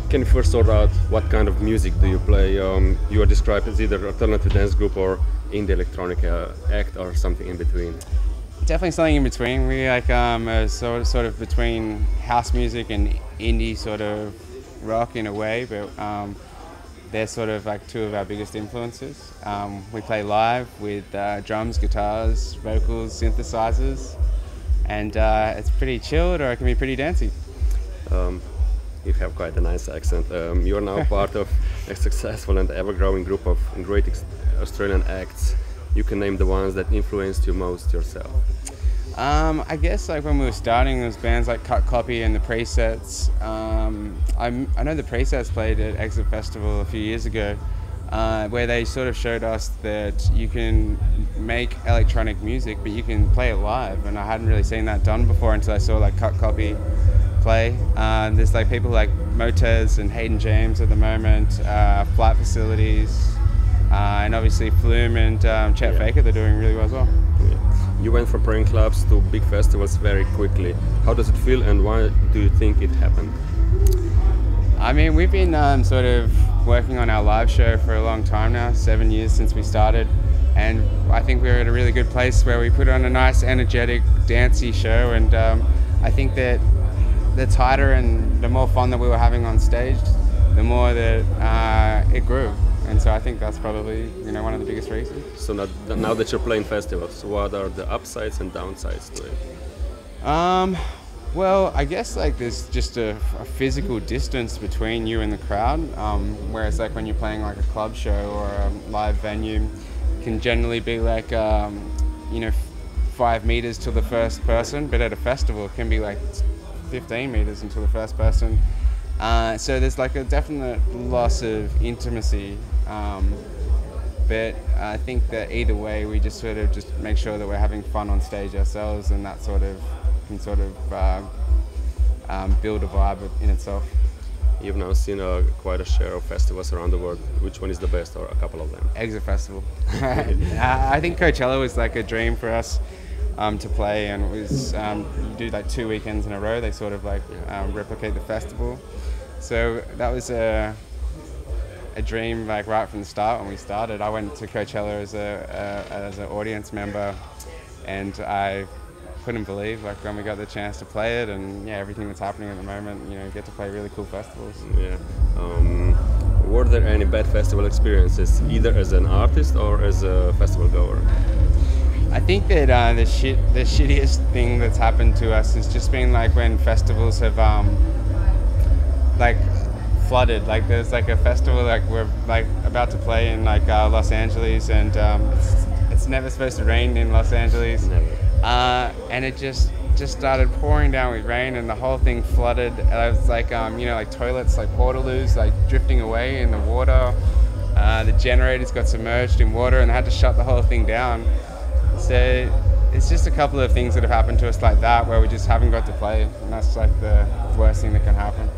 Can you first sort out what kind of music do you play? You are described as either alternative dance group or indie electronic act or something in between. Definitely something in between. We like are sort of between house music and indie sort of rock in a way, but they're sort of like two of our biggest influences. We play live with drums, guitars, vocals, synthesizers, and it's pretty chilled, or it can be pretty dancey. You have quite a nice accent. You are now part of a successful and ever-growing group of great Australian acts. You can name the ones that influenced you most yourself. I guess like when we were starting, there was bands like Cut Copy and the Presets. I know the Presets played at Exit Festival a few years ago, where they sort of showed us that you can make electronic music, but you can play it live. And I hadn't really seen that done before until I saw like Cut Copy play. There's like people like Motez and Hayden James at the moment, Flight Facilities, and obviously Flume and Chet Faker. They're doing really well as well. You went from playing clubs to big festivals very quickly. How does it feel, and why do you think it happened? I mean, we've been sort of working on our live show for a long time now, 7 years since we started, and I think we're at a really good place where we put on a nice, energetic, dancey show, and I think that the tighter and the more fun that we were having on stage, the more that it grew. And so I think that's probably, one of the biggest reasons. So now that you're playing festivals, what are the upsides and downsides to it? Well, I guess like there's just a physical distance between you and the crowd, whereas like when you're playing like a club show or a live venue, it can generally be like 5 meters to the first person, but at a festival it can be like 15 meters until the first person. So there's like a definite loss of intimacy, but I think that either way we just sort of just make sure that we're having fun on stage ourselves, and that sort of can sort of build a vibe in itself. You've now seen quite a share of festivals around the world. Which one is the best, or a couple of them? Exit Festival. I think Coachella was like a dream for us to play, and it was you do like 2 weekends in a row. They sort of like replicate the festival. So that was a dream like right from the start when we started. I went to Coachella as an audience member, and I couldn't believe like when we got the chance to play it, and everything that's happening at the moment. Get to play really cool festivals. Yeah. Were there any bad festival experiences, either as an artist or as a festival goer? I think that the shittiest thing that's happened to us has just been like when festivals have like flooded. Like there's like a festival like we're like about to play in like Los Angeles, and it's never supposed to rain in Los Angeles. Never. And it just started pouring down with rain, and the whole thing flooded. And I was like like toilets, like portaloos, like drifting away in the water. The generators got submerged in water, and they had to shut the whole thing down. So it's just a couple of things that have happened to us like that, where we just haven't got to play, and that's like the worst thing that can happen.